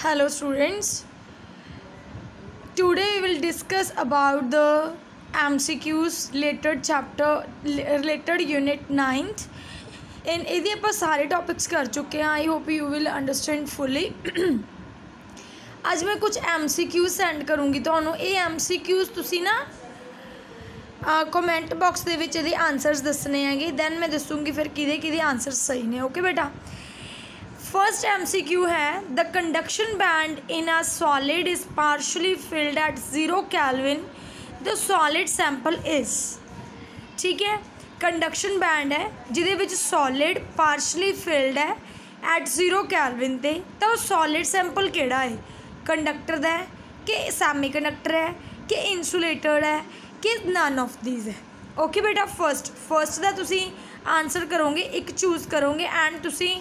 Hello students. Today we will discuss about the MCQs related chapter related unit 9th. In ਇਹਦੇ ਆਪਾਂ ਸਾਰੇ topics ਕਰ ਚੁੱਕੇ ਹਾਂ. I hope you will understand fully. ਅੱਜ ਮੈਂ ਕੁਝ MCQs ਸੈਂਡ ਕਰੂੰਗੀ ਤੁਹਾਨੂੰ. ਇਹ MCQs ਤੁਸੀਂ ਨਾ ਕਮੈਂਟ ਬਾਕਸ ਦੇ ਵਿੱਚ ਇਹਦੇ ਆਨਸਰਸ ਦੱਸਣੇ ਹੈਗੇ. ਦੈਨ ਮੈਂ ਦੱਸੂੰਗੀ ਫਿਰ ਕਿਹਦੇ ਆਨਸਰਸ ਸਹੀ ਨੇ. ਓਕੇ ਬੇਟਾ. फर्स्ट MCQ है the conduction band in a solid is partially filled at 0 kelvin the solid sample is. ठीक है, कंडक्शन बैंड है जिहदे विच सॉलिड पार्शली फिल्ड है एट 0 केल्विन ते तो सॉलिड सैंपल किहड़ा है? कंडक्टर दा है कि सैमी कंडक्टर है कि इंसुलेटेड है कि नन ऑफ दीज है. ओके बेटा. फर्स्ट दा तुसी आंसर करोगे, एक चूज़ करोगे एंड तुसी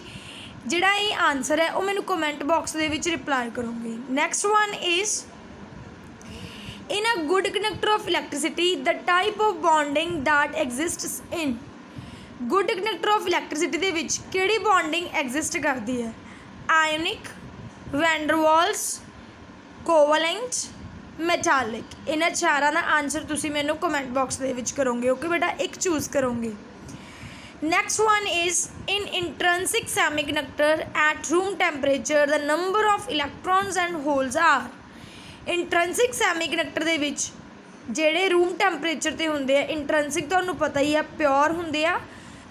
ਜਿਹੜਾ ਇਹ ਆਨਸਰ ਹੈ ਉਹ ਮੈਨੂੰ ਕਮੈਂਟ ਬਾਕਸ ਦੇ ਵਿੱਚ ਰਿਪਲਾਈ ਕਰੋਗੇ. Next one is in a good conductor of electricity the type of bonding that exists in. Good conductor of electricity ਦੇ ਵਿੱਚ ਕਿਹੜੀ ਬੌਂਡਿੰਗ ਐਗਜ਼ਿਸਟ ਕਰਦੀ ਹੈ? Ionic, van Waals, covalent, metallic. ਇਹਨਾਂ ਚਾਰਾਂ ਦਾ ਆਨਸਰ ਤੁਸੀਂ ਮੈਨੂੰ ਕਮੈਂਟ ਬਾਕਸ ਦੇ ਵਿੱਚ ਕਰੋਗੇ. ਓਕੇ ਬੇਟਾ, ਇੱਕ ਚੂਜ਼ ਕਰੋਗੇ. Next one is in intrinsic semiconductor at room temperature the number of electrons and holes are. Intrinsic semiconductor ਦੇ ਵਿੱਚ ਜਿਹੜੇ room temperature ਤੇ ਹੁੰਦੇ ਆ, intrinsic ਤੁਹਾਨੂੰ ਪਤਾ ਹੀ ਆ ਪਿਓਰ ਹੁੰਦੇ ਆ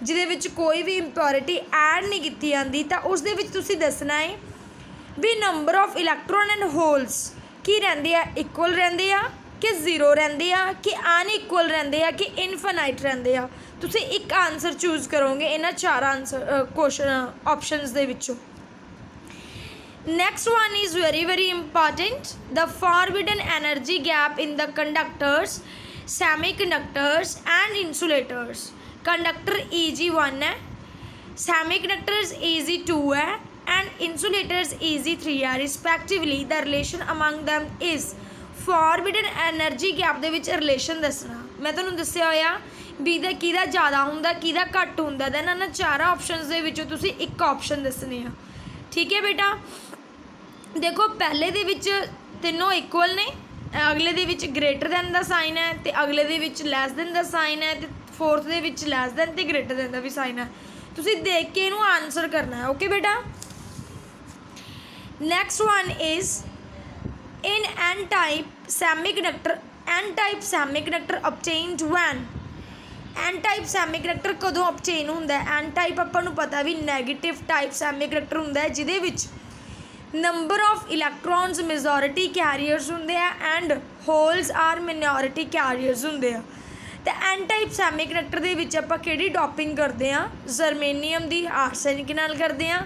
ਜਿਹਦੇ ਵਿੱਚ ਕੋਈ ਵੀ impurity ਐਡ ਨਹੀਂ ਕੀਤੀ ਜਾਂਦੀ, ਤਾਂ ਉਸ ਦੇ ਵਿੱਚ ਤੁਸੀਂ ਦੱਸਣਾ ਹੈ ਵੀ number of electron and holes ਕੀ ਰਹਿੰਦੇ ਆ, ਇਕੁਅਲ ਰਹਿੰਦੇ ਆ ਕਿ ਜ਼ੀਰੋ ਰਹਿੰਦੇ ਆ ਕਿ ਅਨਇਕੁਅਲ ਰਹਿੰਦੇ ਆ ਕਿ ਇਨਫਾਈਨਾਈਟ ਰਹਿੰਦੇ ਆ. ਤੁਸੀਂ ਇੱਕ ਆਨਸਰ ਚੂਜ਼ ਕਰੋਗੇ ਇਹਨਾਂ ਚਾਰ ਆਨਸਰ ਕੁਐਸਚਨ ਆਪਸ਼ਨਸ ਦੇ ਵਿੱਚੋਂ. Next one is very important the forbidden energy gap in the conductors, semi conductors and insulators. Conductor EG1 ਹੈ, ਸੈਮੀ ਕੰਡਕਟਰਸ EG2 ਹੈ ਐਂਡ ਇੰਸੂਲੇਟਰਸ EG3 ਹੈ respectively. The relation among them is forbidden energy gap ਦੇ ਵਿੱਚ relation ਦੱਸਣਾ. ਮੈਂ ਤੁਹਾਨੂੰ ਦੱਸਿਆ ਹੋਇਆ ਵੀ ਦਾ ਕਿਹਦਾ ਜ਼ਿਆਦਾ ਹੁੰਦਾ ਕਿਹਦਾ ਘੱਟ ਹੁੰਦਾ. ਦੈਨ ਇਹਨਾਂ ਚਾਰਾਂ ਆਪਸ਼ਨਸ ਦੇ ਵਿੱਚੋਂ ਤੁਸੀਂ ਇੱਕ ਆਪਸ਼ਨ ਦੱਸਣੇ ਆ. ਠੀਕ ਹੈ ਬੇਟਾ. ਦੇਖੋ ਪਹਿਲੇ ਦੇ ਵਿੱਚ ਤਿੰਨੋਂ ਇਕੁਅਲ ਨੇ, ਅਗਲੇ ਦੇ ਵਿੱਚ ਗ੍ਰੇਟਰ ਦੈਨ ਦਾ ਸਾਈਨ ਹੈ ਅਤੇ ਅਗਲੇ ਦੇ ਵਿੱਚ ਲੈਸ ਦੈਨ ਦਾ ਸਾਈਨ ਹੈ ਅਤੇ ਫੋਰਥ ਦੇ ਵਿੱਚ ਲੈਸ ਦੈਨ ਅਤੇ ਗ੍ਰੇਟਰ ਦੈਨ ਦਾ ਵੀ ਸਾਈਨ ਹੈ. ਤੁਸੀਂ ਦੇਖ ਕੇ ਇਹਨੂੰ ਆਨਸਰ ਕਰਨਾ ਹੈ. ਓਕੇ ਬੇਟਾ. Next one is in n-type semiconductor, n-type semiconductor obtained when. n-type semiconductor ਕਦੋਂ obtain ਹੁੰਦਾ ਹੈ? n-type ਆਪਾਂ ਨੂੰ ਪਤਾ ਵੀ ਨੈਗੇਟਿਵ ਟਾਈਪ semiconductor ਹੁੰਦਾ ਹੈ ਜਿਹਦੇ ਵਿੱਚ number of electrons majority carriers ਹੁੰਦੇ ਆ and holes are minority carriers ਹੁੰਦੇ ਆ. ਅਤੇ n-type semiconductor ਦੇ ਵਿੱਚ ਆਪਾਂ ਕਿਹੜੀ ਡੋਪਿੰਗ ਕਰਦੇ ਹਾਂ? ਜਰਮੇਨੀਅਮ ਦੀ ਆਰਸੈਨਿਕ ਨਾਲ ਕਰਦੇ ਹਾਂ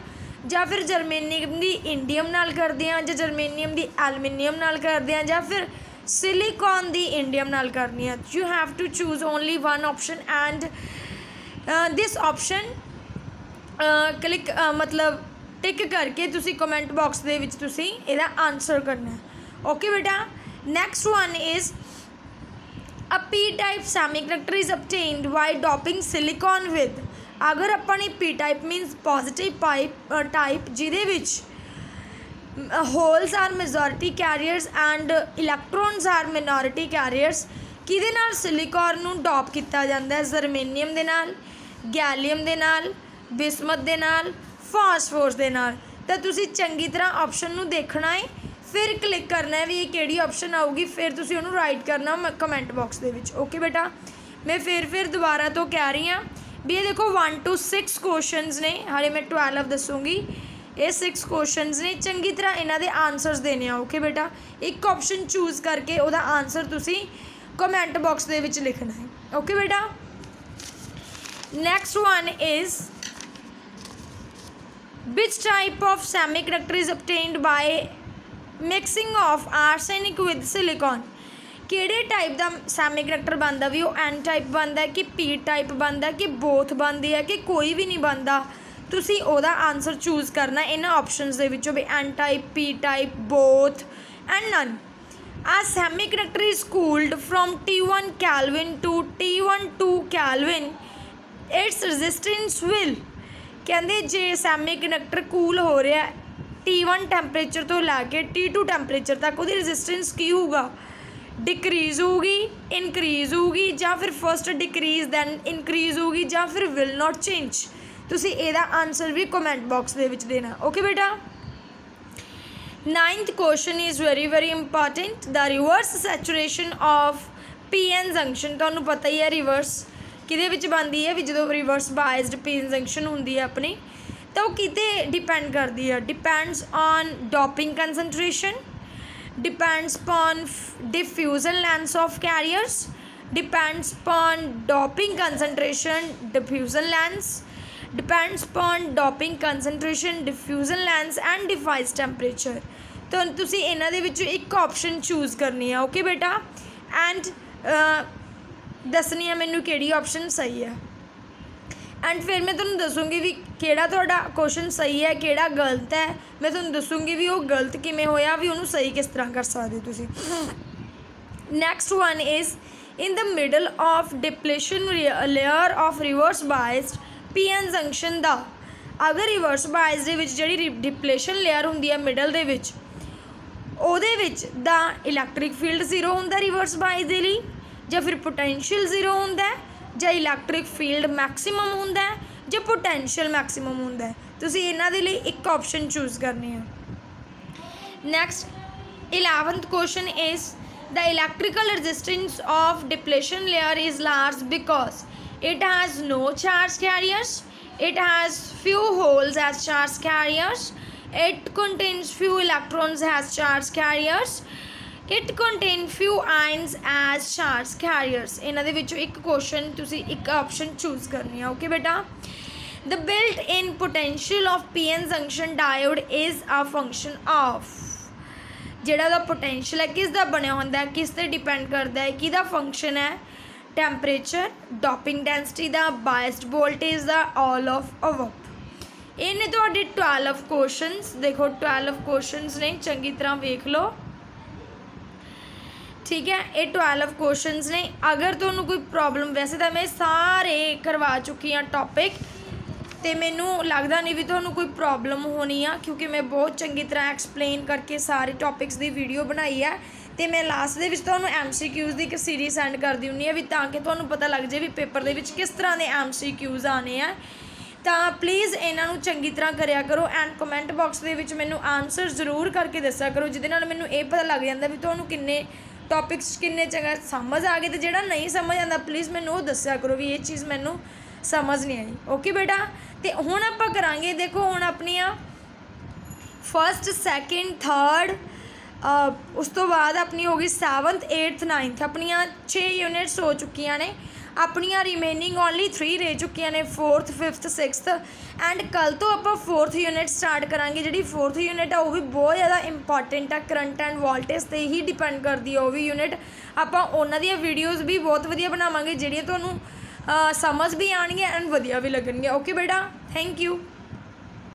ਜਾਂ ਫਿਰ ਜਰਮੇਨੀਅਮ ਦੀ ਇੰਡੀਅਮ ਨਾਲ ਕਰਦੇ ਹਾਂ ਜਾਂ ਜਰਮੇਨੀਅਮ ਦੀ ਐਲੂਮੀਨੀਅਮ ਨਾਲ ਕਰਦੇ ਹਾਂ ਜਾਂ ਫਿਰ ਸਿਲੀਕॉन ਦੀ ਇੰਡੀਅਮ ਨਾਲ ਕਰਨੀ ਹੈ. You have to choose only one option and this option click ਮਤਲਬ ਟਿਕ ਕਰਕੇ ਤੁਸੀਂ ਕਮੈਂਟ ਬਾਕਸ ਦੇ ਵਿੱਚ ਤੁਸੀਂ ਇਹਦਾ ਆਨਸਰ ਕਰਨਾ ਹੈ. ਓਕੇ ਬੇਟਾ. Next one is a P type semiconductor is obtained by doping silicon with. अगर अपनी P type means positive type ਜਿਹਦੇ ਵਿੱਚ holes are majority carriers and electrons are minority carriers, ਕਿਹਦੇ ਨਾਲ ਸਿਲੀਕॉन ਨੂੰ ਡੋਪ ਕੀਤਾ ਜਾਂਦਾ ਹੈ? ਜਰਮੇਨੀਅਮ ਦੇ ਨਾਲ, ਗੈਲੀਅਮ ਦੇ ਨਾਲ, ਬਿਸਮਥ ਦੇ ਨਾਲ, ਫਾਸਫੋਰਸ ਦੇ ਨਾਲ. ਤਾਂ ਤੁਸੀਂ ਚੰਗੀ ਤਰ੍ਹਾਂ ਆਪਸ਼ਨ ਨੂੰ ਦੇਖਣਾ ਹੈ, ਫਿਰ ਕਲਿੱਕ ਕਰਨਾ ਹੈ ਵੀ ਇਹ ਕਿਹੜੀ ਆਪਸ਼ਨ ਆਊਗੀ, ਫਿਰ ਤੁਸੀਂ ਉਹਨੂੰ ਰਾਈਟ ਕਰਨਾ ਕਮੈਂਟ ਬਾਕਸ ਦੇ ਵਿੱਚ. ਓਕੇ ਬੇਟਾ. ਮੈਂ ਫਿਰ ਦੁਬਾਰਾ ਤੋਂ ਕਹਿ ਰਹੀ ਹਾਂ ਵੀ ਇਹ ਦੇਖੋ 1 to 6 ਕੁਐਸਚਨਸ ਨੇ, ਹਾਲੇ ਮੈਂ 12 ਦੱਸੂੰਗੀ. ਇਹ 6 ਕੁਐਸਚਨਸ ਨੇ, ਚੰਗੀ ਤਰ੍ਹਾਂ ਇਹਨਾਂ ਦੇ ਆਨਸਰਸ ਦੇਣੇ ਆ. ਓਕੇ ਬੇਟਾ. ਇੱਕ ਆਪਸ਼ਨ ਚੂਜ਼ ਕਰਕੇ ਉਹਦਾ ਆਨਸਰ ਤੁਸੀਂ ਕਮੈਂਟ ਬਾਕਸ ਦੇ ਵਿੱਚ ਲਿਖਣਾ ਹੈ. ਓਕੇ ਬੇਟਾ. Next one is which type of semiconductor is obtained by mixing of arsenic with silicon. ਕਿਹੜੇ ਟਾਈਪ ਦਾ ਸੈਮੀਕੰਡਕਟਰ ਬਣਦਾ ਵੀ ਉਹ ਐਨ ਟਾਈਪ ਬਣਦਾ ਕਿ ਪੀ ਟਾਈਪ ਬਣਦਾ ਕਿ ਬੋਥ ਬਣਦੀ ਹੈ ਕਿ ਕੋਈ ਵੀ ਨਹੀਂ ਬਣਦਾ? ਤੁਸੀਂ ਉਹਦਾ ਆਨਸਰ ਚੂਜ਼ ਕਰਨਾ ਇਹਨਾਂ ਆਪਸ਼ਨਸ ਦੇ ਵਿੱਚੋਂ ਵੀ N type, P type, both and none. A semiconductor is cooled from T1 Kelvin to T12 Kelvin. Its resistance will. ਕਹਿੰਦੇ ਜੇ ਸੈਮੀਕੰਡਕਟਰ ਕੂਲ ਹੋ ਰਿਹਾ T1 ਟੈਂਪਰੇਚਰ ਤੋਂ ਲੈ ਕੇ T2 ਟੈਂਪਰੇਚਰ ਤੱਕ ਉਹਦੀ ਰੈਜ਼ਿਸਟੈਂਸ ਕੀ ਹੋਊਗਾ, ਡਿਕਰੀਜ਼ ਹੋਊਗੀ, ਇਨਕਰੀਜ਼ ਹੋਊਗੀ, ਜਾਂ ਫਿਰ ਫਸਟ ਡਿਕਰੀਜ਼ ਦੈਨ ਇਨਕਰੀਜ਼ ਹੋਊਗੀ, ਜਾਂ ਫਿਰ ਵਿਲ ਨਾਟ ਚੇਂਜ। ਤੁਸੀਂ ਇਹਦਾ ਆਨਸਰ ਵੀ ਕਮੈਂਟ ਬਾਕਸ ਦੇ ਵਿੱਚ ਦੇਣਾ। ਓਕੇ ਬੇਟਾ। 9th question is very important, the reverse saturation of PN junction। ਤੁਹਾਨੂੰ ਪਤਾ ਹੀ ਹੈ ਰਿਵਰਸ ਕਿਹਦੇ ਵਿੱਚ ਬਣਦੀ ਹੈ, ਵੀ ਜਦੋਂ ਰਿਵਰਸ ਬਾਇਸਡ PN ਜੰਕਸ਼ਨ ਹੁੰਦੀ ਹੈ ਆਪਣੀ, ਤਾਂ ਉਹ ਕਿਤੇ ਡਿਪੈਂਡ ਕਰਦੀ ਹੈ, depends on doping concentration, depends upon diffusion lengths of carriers, depends upon doping concentration, diffusion lengths, depends upon doping concentration, diffusion lengths and device temperature। तो तुसी इन्हां दे विचों एक ऑप्शन चूज करनी है। ओके बेटा, एंड दसनी है मैनू किहड़ी ऑप्शन सही है, एंड फिर मैं तुहानूं दसूँगी भी किहड़ा तुहाडा क्वेश्चन सही है किहड़ा गलत है। मैं तुहानूं दसूँगी भी वो गलत किवें होया, भी उहनूं सही किस तरह कर सकदे तुसीं। Next one is in the middle of depletion layer of reverse biased PN junction दा, अगर रिवर्स बायस दे विच जिहड़ी डिप्लेशन लेयर हुंदी है मिडल दे विच, ਉਹਦੇ ਵਿੱਚ ਦਾ ਇਲੈਕਟ੍ਰਿਕ ਫੀਲਡ ਜ਼ੀਰੋ ਹੁੰਦਾ ਰਿਵਰਸ ਬਾਇਸ ਦੇ ਲਈ, ਜਾਂ ਫਿਰ ਪੋਟੈਂਸ਼ੀਅਲ ਜ਼ੀਰੋ ਹੁੰਦਾ, ਜਾਂ ਇਲੈਕਟ੍ਰਿਕ ਫੀਲਡ ਮੈਕਸੀਮਮ ਹੁੰਦਾ, ਜਾਂ ਪੋਟੈਂਸ਼ੀਅਲ ਮੈਕਸੀਮਮ ਹੁੰਦਾ। ਤੁਸੀਂ ਇਹਨਾਂ ਦੇ ਲਈ ਇੱਕ ਆਪਸ਼ਨ ਚੂਜ਼ ਕਰਨੀ ਹੈ। Next 11th question is the electrical resistance of depletion layer is large because it has no charge carriers, it has few holes as charge carriers, it contains few electrons as charge carriers, it contains few ions as charge carriers। ਇਹਨਾਂ ਦੇ ਵਿੱਚੋਂ ਇੱਕ question ਤੁਸੀਂ ਇੱਕ option choose ਕਰਨੀ ਹੈ। Okay ਬੇਟਾ। the built in potential of PN junction diode is a function of, ਜਿਹੜਾ ਉਹਦਾ ਪੋਟੈਂਸ਼ੀਅਲ ਹੈ ਕਿਸ ਦਾ ਬਣਿਆ ਹੁੰਦਾ ਹੈ, ਕਿਸ ਤੇ ਡਿਪੈਂਡ ਕਰਦਾ ਹੈ, ਕਿਹਦਾ ਫੰਕਸ਼ਨ ਹੈ, temperature, doping density the, biased voltage the, all of above. ਇਹ ਨੇ ਤੁਹਾਡੇ 12 ਕੁਐਸਚਨਸ। ਦੇਖੋ 12 ਕੁਐਸਚਨਸ ਨੇ, ਚੰਗੀ ਤਰ੍ਹਾਂ ਵੇਖ ਲਓ। ठीक है, ये 12 क्वेश्चंस ने। अगर तुहानूं कोई प्रॉब्लम, वैसे तो मैं सारे करवा चुकी हाँ टॉपिक, तो मैनू लगता नहीं भी तुहानूं कोई प्रॉब्लम होनी है, क्योंकि मैं बहुत चंगी तरह एक्सप्लेन करके सारे टॉपिक्स की वीडियो बनाई है। तो मैं लास्ट दे विच तुहानूं MCQs की एक सीरीज सेंड कर दी हुंदी है, भी ताकि तुहानूं पता लग जाए भी पेपर दे विच किस तरह के MCQs आने हैं। तो प्लीज़ इन्हों चंगी तरह करिया करो, एंड कमेंट बॉक्स के विच मैनू आंसर जरूर करके दस्या करो, जिहदे नाल मैनू ये पता लग जाता भी तुहानूं किन्ने टॉपिक्स किन्ने चंगा समझ आ गए, तो जिहड़ा नहीं समझ आता प्लीज़ मैनू वो दस्या करो भी ये चीज़ मैनू समझ नहीं आई। ओके बेटा। तो हुण आपां करांगे, देखो हुण अपनियां फस्ट सैकेंड थर्ड, उस तो बाद अपनी हो गई 7th 8th 9th, अपनियां 6 यूनिट्स हो चुकियां ने, अपनियां रिमेनिंग ओनली 3 रह चुकियां ने, 4th 5th 6th। एंड कल तो आप 4th यूनिट स्टार्ट करांगे। जी 4th यूनिट है वो भी बहुत ज़्यादा इंपॉर्टेंट है, करंट एंड वोल्टेज से ही डिपेंड करती है वो भी यूनिट। आपां उन्हां दी वीडियोज़ भी बहुत वधिया बनावांगे, जिहड़ियां तुहानूं समझ भी आउणगीआं एंड वधिया भी लगणगीआं। ओके बेटा, थैंक यू।